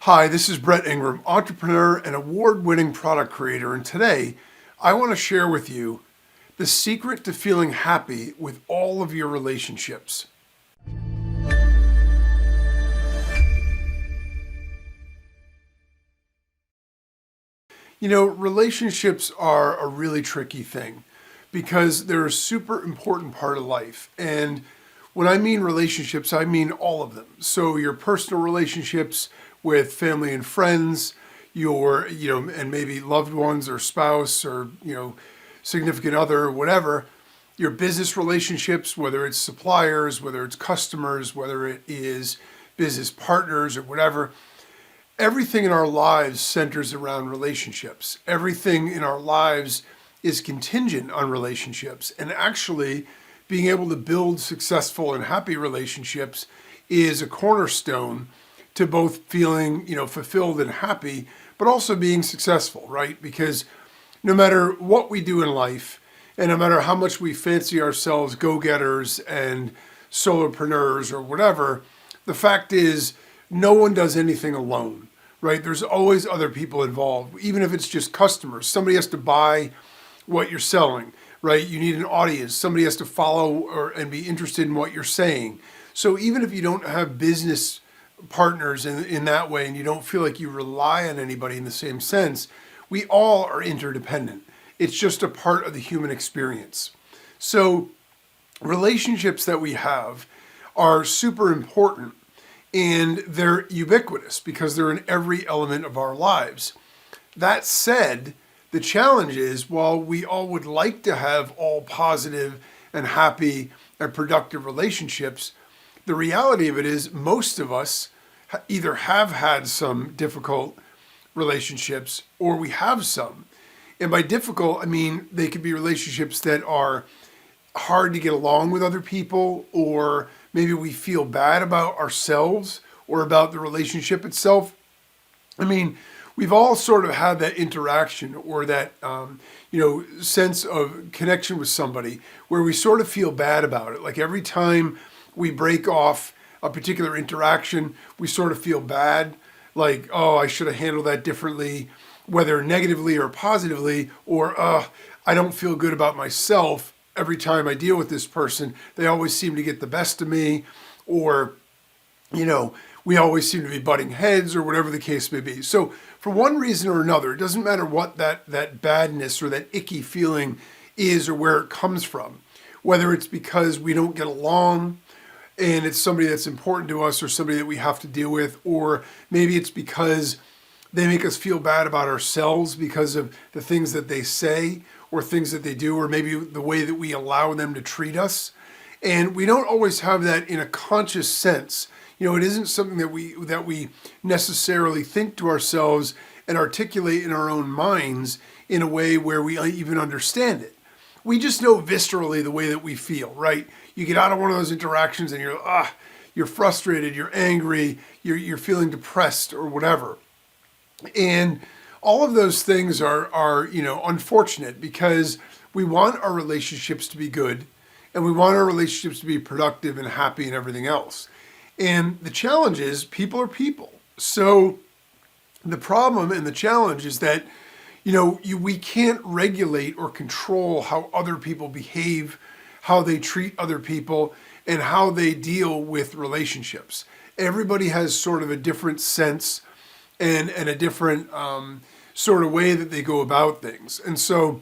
Hi, this is Brett Ingram, entrepreneur and award-winning product creator, and today I want to share with you the secret to feeling happy with all of your relationships. You know, relationships are a really tricky thing because they're a super important part of life. And when I mean relationships, I mean all of them. So your personal relationships with family and friends, and maybe loved ones or spouse or, significant other or whatever, your business relationships, whether it's suppliers, whether it's customers, whether it is business partners or whatever. Everything in our lives centers around relationships. Everything in our lives is contingent on relationships. And actually, being able to build successful and happy relationships is a cornerstone to both feeling, fulfilled and happy, but also being successful, right? Because no matter what we do in life, and no matter how much we fancy ourselves go-getters and solopreneurs or whatever, the fact is no one does anything alone, right? There's always other people involved, even if it's just customers. Somebody has to buy what you're selling, right? You need an audience. Somebody has to follow and be interested in what you're saying. So even if you don't have business partners in that way and you don't feel like you rely on anybody in the same sense, we all are interdependent. It's just a part of the human experience. So relationships that we have are super important and they're ubiquitous because they're in every element of our lives. That said, the challenge is, while we all would like to have all positive and happy and productive relationships, the reality of it is most of us either have had some difficult relationships or we have some. And by difficult, I mean they could be relationships that are hard to get along with other people, or maybe we feel bad about ourselves or about the relationship itself. I mean, we've all sort of had that interaction or that, sense of connection with somebody where we sort of feel bad about it. Like every time we break off a particular interaction, we sort of feel bad. Like, oh, I should have handled that differently, whether negatively or positively, or I don't feel good about myself every time I deal with this person. They always seem to get the best of me, or, we always seem to be butting heads or whatever the case may be. So for one reason or another, it doesn't matter what that badness or that icky feeling is or where it comes from, whether it's because we don't get along and it's somebody that's important to us or somebody that we have to deal with, or maybe it's because they make us feel bad about ourselves because of the things that they say or things that they do, or maybe the way that we allow them to treat us. And we don't always have that in a conscious sense. It isn't something that we necessarily think to ourselves and articulate in our own minds in a way where we even understand it. We just know viscerally the way that we feel, right? You get out of one of those interactions and you're frustrated, you're angry, you're feeling depressed or whatever. And all of those things are unfortunate because we want our relationships to be good and we want our relationships to be productive and happy and everything else. And the challenge is people are people. So the problem and the challenge is that, we can't regulate or control how other people behave, how they treat other people, and how they deal with relationships. Everybody has sort of a different sense and a different sort of way that they go about things. And so,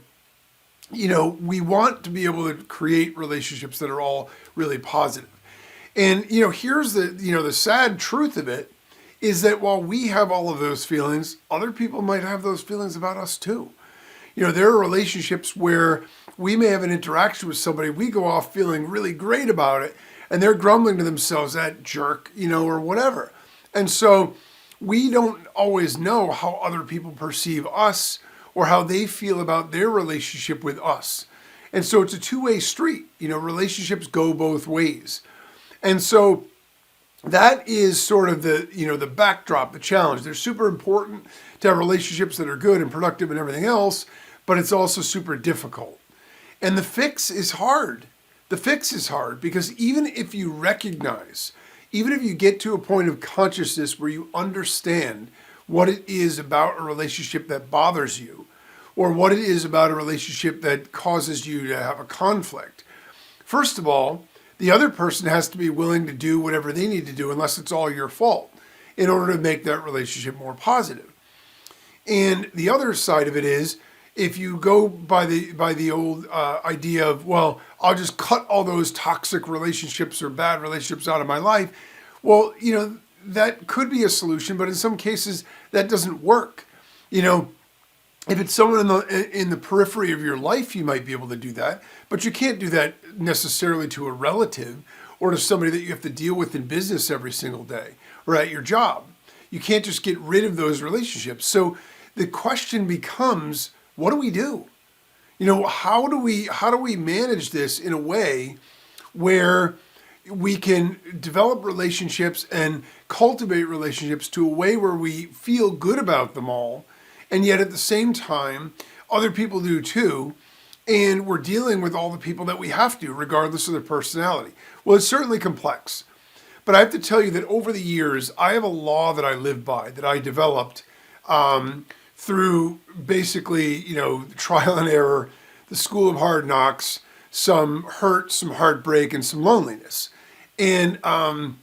we want to be able to create relationships that are all really positive. And, here's the sad truth of it is that while we have all of those feelings, other people might have those feelings about us too. There are relationships where we may have an interaction with somebody, we go off feeling really great about it, and they're grumbling to themselves, that jerk, or whatever. And so we don't always know how other people perceive us or how they feel about their relationship with us. And so it's a two-way street. Relationships go both ways. And so that is sort of the backdrop, the challenge. They're super important to have relationships that are good and productive and everything else, but it's also super difficult. And the fix is hard. The fix is hard because even if you recognize, even if you get to a point of consciousness where you understand what it is about a relationship that bothers you, or what it is about a relationship that causes you to have a conflict, first of all, the other person has to be willing to do whatever they need to do, unless it's all your fault, in order to make that relationship more positive. And the other side of it is, if you go by the old idea of, well, I'll just cut all those toxic relationships or bad relationships out of my life, well, that could be a solution, but in some cases that doesn't work. If it's someone in the periphery of your life, you might be able to do that, but you can't do that necessarily to a relative or to somebody that you have to deal with in business every single day or at your job. You can't just get rid of those relationships. So the question becomes, what do we do? How do we manage this in a way where we can develop relationships and cultivate relationships to a way where we feel good about them all, and yet at the same time, other people do too, and we're dealing with all the people that we have to, regardless of their personality? Well, it's certainly complex, but I have to tell you that over the years, I have a law that I live by, that I developed through basically, trial and error, the school of hard knocks, some hurt, some heartbreak, and some loneliness. And I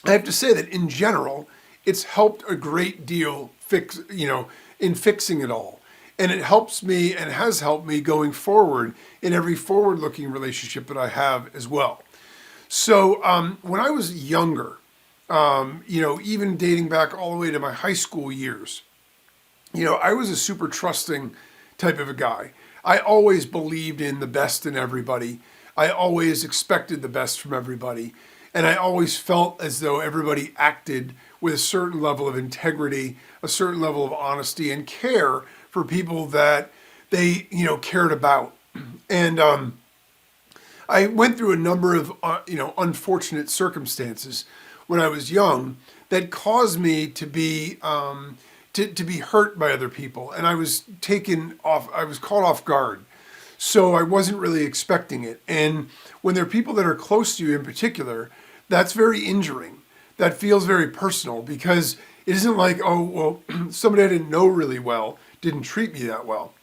have to say that in general, it's helped a great deal in fixing it all. And it helps me and has helped me going forward in every forward-looking relationship that I have as well. So when I was younger, even dating back all the way to my high school years, I was a super trusting type of a guy. I always believed in the best in everybody. I always expected the best from everybody. And I always felt as though everybody acted with a certain level of integrity, a certain level of honesty and care for people that they, cared about. And I went through a number of, unfortunate circumstances when I was young that caused me to be hurt by other people. And I was caught off guard. So I wasn't really expecting it. And when there are people that are close to you in particular, that's very injuring. That feels very personal, because it isn't like, oh, well, somebody I didn't know really well didn't treat me that well.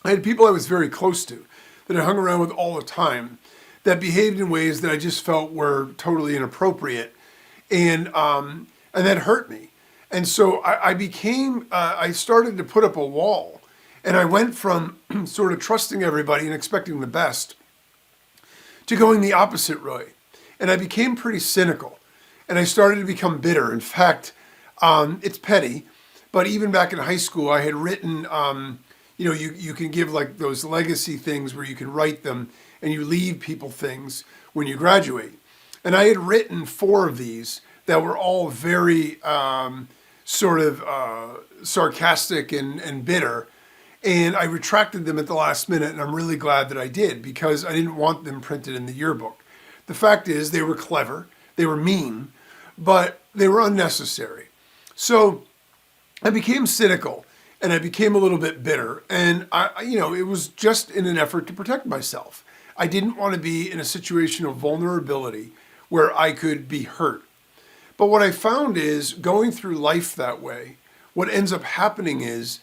I had people I was very close to, that I hung around with all the time, that behaved in ways that I just felt were totally inappropriate. And that hurt me. And so I started to put up a wall. And I went from sort of trusting everybody and expecting the best to going the opposite way. And I became pretty cynical. And I started to become bitter. In fact, it's petty, but even back in high school, I had written, you can give like those legacy things where you can write them and you leave people things when you graduate. And I had written 4 of these that were all very sarcastic and bitter. And I retracted them at the last minute, and I'm really glad that I did, because I didn't want them printed in the yearbook. The fact is, they were clever, they were mean, but they were unnecessary. So I became cynical, and I became a little bit bitter, and it was just in an effort to protect myself. I didn't want to be in a situation of vulnerability where I could be hurt. But what I found is, going through life that way, what ends up happening is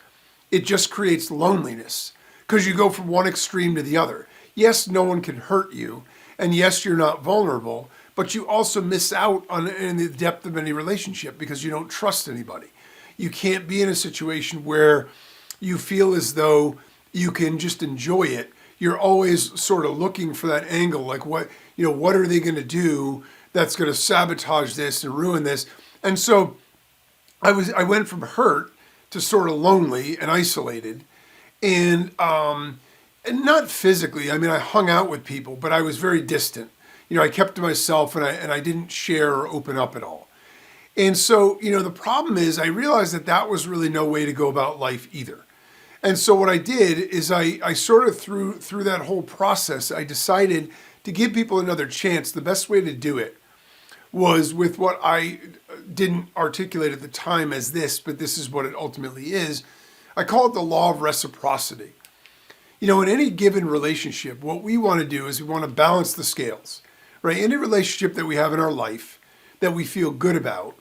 it just creates loneliness, because you go from one extreme to the other. Yes, no one can hurt you, and yes, you're not vulnerable, but you also miss out in the depth of any relationship because you don't trust anybody. You can't be in a situation where you feel as though you can just enjoy it. You're always sort of looking for that angle, like what are they going to do that's going to sabotage this and ruin this? And so I went from hurt to sort of lonely and isolated, and not physically. I mean, I hung out with people, but I was very distant. I kept to myself, and I didn't share or open up at all. And so, the problem is, I realized that was really no way to go about life either. And so what I did is I sort of through that whole process, I decided to give people another chance. The best way to do it was with what I didn't articulate at the time as this, but this is what it ultimately is. I call it the law of reciprocity. In any given relationship, what we want to do is we want to balance the scales, right? Any relationship that we have in our life that we feel good about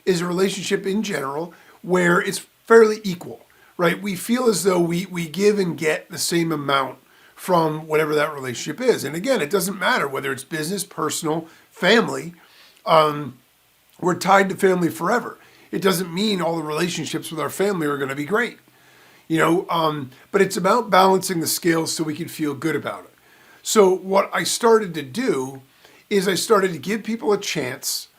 is a relationship in general where it's fairly equal, right? We feel as though we give and get the same amount from whatever that relationship is. And again, it doesn't matter whether it's business, personal, family. We're tied to family forever. It doesn't mean all the relationships with our family are going to be great, but it's about balancing the scales so we can feel good about it. So what I started to do is I started to give people a chance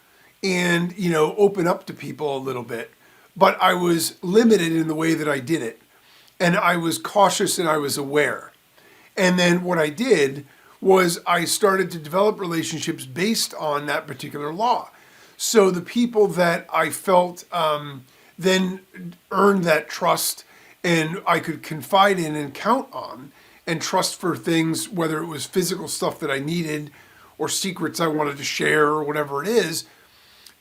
and, open up to people a little bit, but I was limited in the way that I did it. And I was cautious and I was aware. And then what I did was I started to develop relationships based on that particular law. So the people that I felt then earned that trust and I could confide in and count on and trust for things, whether it was physical stuff that I needed or secrets I wanted to share or whatever it is.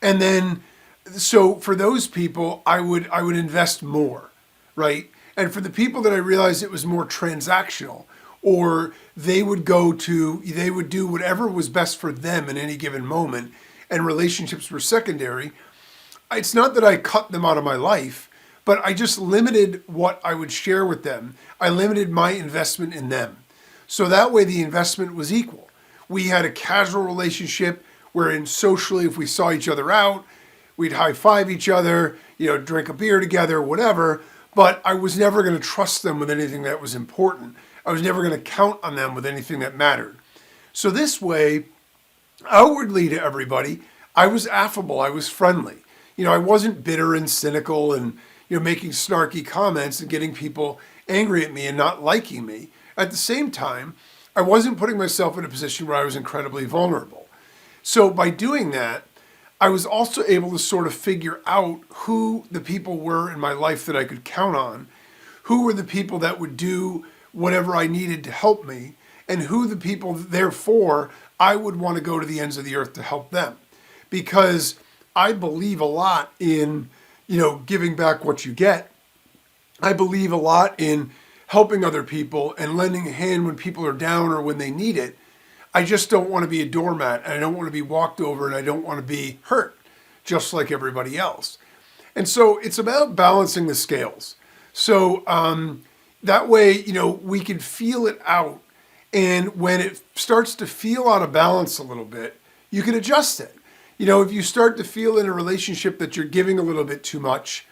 And then, so for those people, I would invest more, right? And for the people that I realized it was more transactional, or they would do whatever was best for them in any given moment, and relationships were secondary, it's not that I cut them out of my life, but I just limited what I would share with them. I limited my investment in them. So that way the investment was equal. We had a casual relationship wherein socially, if we saw each other out, we'd high five each other, drink a beer together, whatever, but I was never going to trust them with anything that was important. I was never going to count on them with anything that mattered. So this way, outwardly to everybody, I was affable, I was friendly. I wasn't bitter and cynical and, making snarky comments and getting people angry at me and not liking me. At the same time, I wasn't putting myself in a position where I was incredibly vulnerable. So by doing that, I was also able to sort of figure out who the people were in my life that I could count on, who were the people that would do whatever I needed to help me, and who the people, therefore, I would want to go to the ends of the earth to help them. Because I believe a lot in, giving back what you get. I believe a lot in helping other people and lending a hand when people are down or when they need it. I just don't want to be a doormat, and I don't want to be walked over, and I don't want to be hurt, just like everybody else. And so it's about balancing the scales. So that way, we can feel it out. And when it starts to feel out of balance a little bit, you can adjust it. If you start to feel in a relationship that you're giving a little bit too much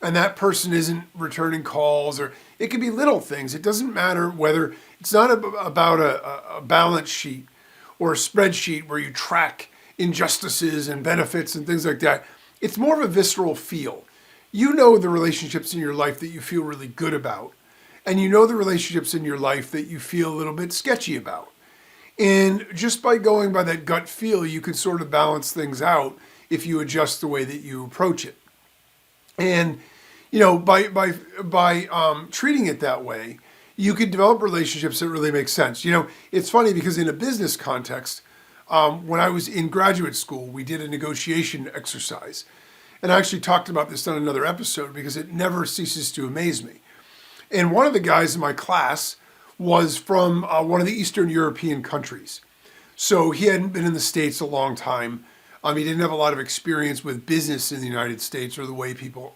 and that person isn't returning calls, or it could be little things. It doesn't matter whether it's not about a balance sheet or a spreadsheet where you track injustices and benefits and things like that. It's more of a visceral feel. The relationships in your life that you feel really good about, and the relationships in your life that you feel a little bit sketchy about. And just by going by that gut feel, you can sort of balance things out if you adjust the way that you approach it. And, by treating it that way, you could develop relationships that really make sense. It's funny because in a business context, when I was in graduate school, we did a negotiation exercise. And I actually talked about this on another episode because it never ceases to amaze me. And one of the guys in my class was from one of the Eastern European countries. So he hadn't been in the States a long time. He didn't have a lot of experience with business in the United States or the way people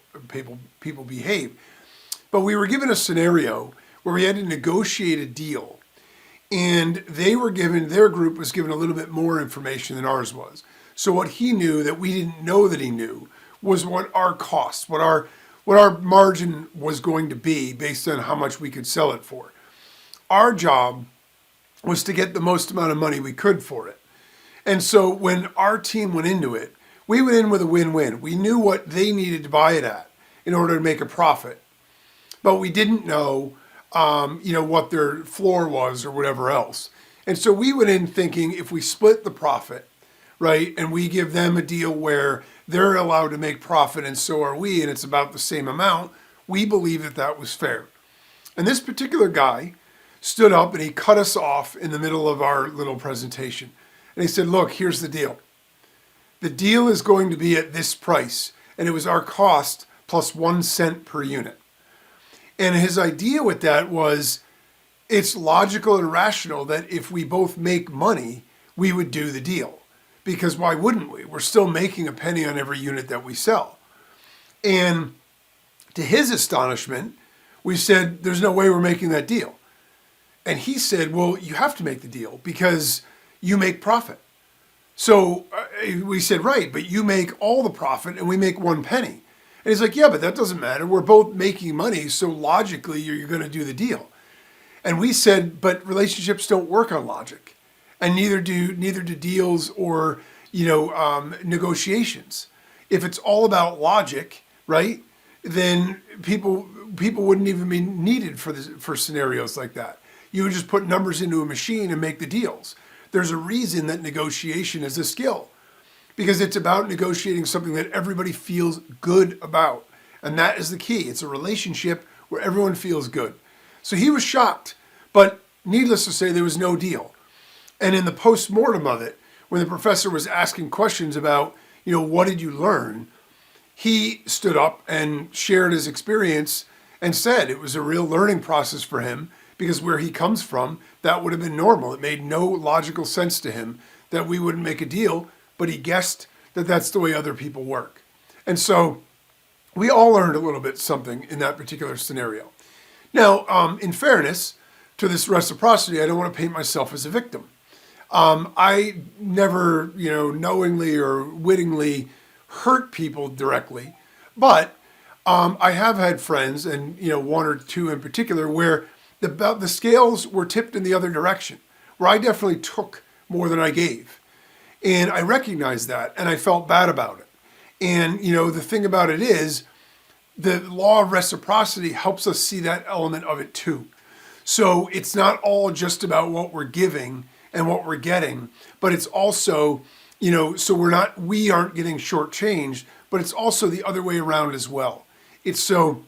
behave. But we were given a scenario where we had to negotiate a deal. And their group was given a little bit more information than ours was. So what he knew that we didn't know that he knew was what our costs, what our margin was going to be based on how much we could sell it for. Our job was to get the most amount of money we could for it. And so when our team went into it, we went in with a win-win. We knew what they needed to buy it at in order to make a profit. But we didn't know, what their floor was or whatever else. And so we went in thinking if we split the profit, right, and we give them a deal where they're allowed to make profit and so are we, and it's about the same amount, we believe that that was fair. And this particular guy stood up and he cut us off in the middle of our little presentation. And he said, look, here's the deal. The deal is going to be at this price. And it was our cost plus 1 cent per unit. And his idea with that was it's logical and rational that if we both make money, we would do the deal. because why wouldn't we? We're still making a penny on every unit that we sell. And to his astonishment, we said, there's no way we're making that deal. And he said, well, you have to make the deal because you make profit. So we said, right, but you make all the profit and we make 1 penny. And he's like, yeah, but that doesn't matter. We're both making money, so logically you're going to do the deal. And we said, but relationships don't work on logic, and neither do deals or negotiations. If it's all about logic, right, then people wouldn't even be needed for scenarios like that. You would just put numbers into a machine and make the deals. There's a reason that negotiation is a skill, because it's about negotiating something that everybody feels good about. And that is the key. It's a relationship where everyone feels good. So he was shocked, but needless to say, there was no deal. And in the post-mortem of it, when the professor was asking questions about, what did you learn? He stood up and shared his experience and said it was a real learning process for him, because where he comes from, that would have been normal. It made no logical sense to him that we wouldn't make a deal, but he guessed that that's the way other people work. And so we all learned a little bit something in that particular scenario. Now, in fairness to this reciprocity, I don't want to paint myself as a victim. I never, knowingly or wittingly hurt people directly, but I have had friends, and 1 or 2 in particular, where the scales were tipped in the other direction, where I definitely took more than I gave. And I recognized that, and I felt bad about it. And, the thing about it is, the law of reciprocity helps us see that element of it too. So it's not all just about what we're giving and what we're getting, but it's also, so we aren't getting shortchanged, but it's also the other way around as well. It's so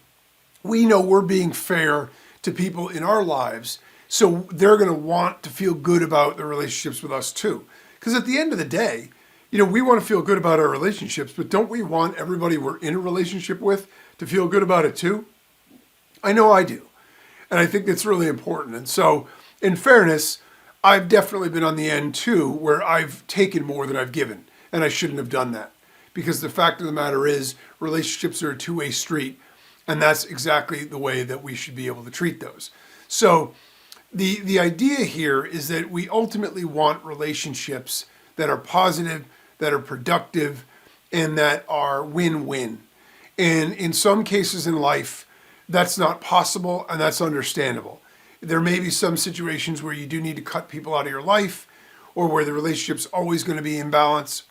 we know we're being fair to people in our lives, so they're going to want to feel good about their relationships with us too. Because at the end of the day, we want to feel good about our relationships, but don't we want everybody we're in a relationship with to feel good about it too? I know I do. And I think that's really important. And so, in fairness, I've definitely been on the end too, where I've taken more than I've given, and I shouldn't have done that. Because the fact of the matter is, relationships are a two-way street, and that's exactly the way that we should be able to treat those. So the idea here is that we ultimately want relationships that are positive, that are productive, and that are win-win. And in some cases in life, that's not possible, and that's understandable. There may be some situations where you do need to cut people out of your life, or where the relationship's always going to be in balance.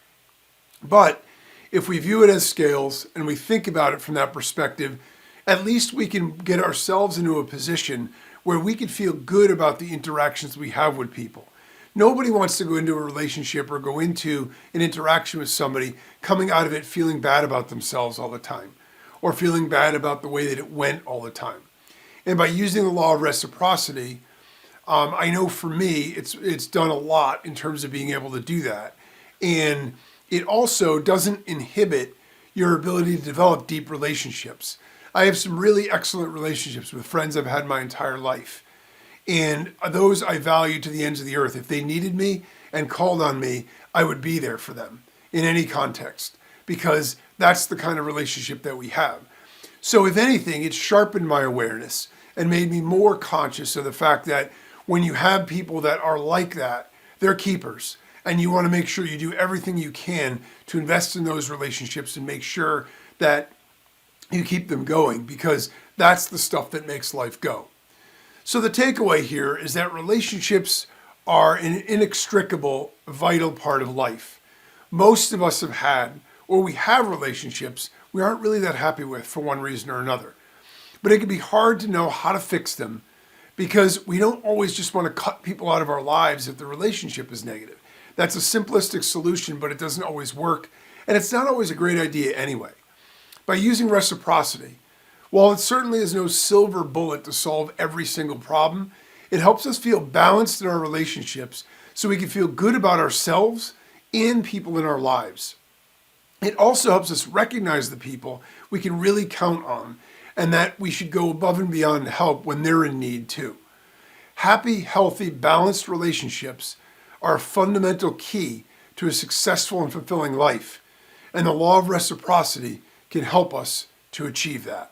But if we view it as scales and we think about it from that perspective, at least we can get ourselves into a position where we can feel good about the interactions we have with people. Nobody wants to go into a relationship or go into an interaction with somebody coming out of it feeling bad about themselves all the time, or feeling bad about the way that it went all the time. And by using the law of reciprocity, I know for me, it's done a lot in terms of being able to do that. And it also doesn't inhibit your ability to develop deep relationships. I have some really excellent relationships with friends I've had my entire life. And those I value to the ends of the earth. If they needed me and called on me, I would be there for them in any context, because that's the kind of relationship that we have. So if anything, it's sharpened my awareness and made me more conscious of the fact that when you have people that are like that, they're keepers. And you want to make sure you do everything you can to invest in those relationships and make sure that you keep them going, because that's the stuff that makes life go. So the takeaway here is that relationships are an inextricable, vital part of life. Most of us have had, or we have relationships we aren't really that happy with for one reason or another. But it can be hard to know how to fix them, because we don't always just want to cut people out of our lives if the relationship is negative. That's a simplistic solution, but it doesn't always work, and it's not always a great idea anyway. By using reciprocity, while it certainly is no silver bullet to solve every single problem, it helps us feel balanced in our relationships so we can feel good about ourselves and people in our lives. It also helps us recognize the people we can really count on, and that we should go above and beyond to help when they're in need too. Happy, healthy, balanced relationships are a fundamental key to a successful and fulfilling life. And the law of reciprocity can help us to achieve that.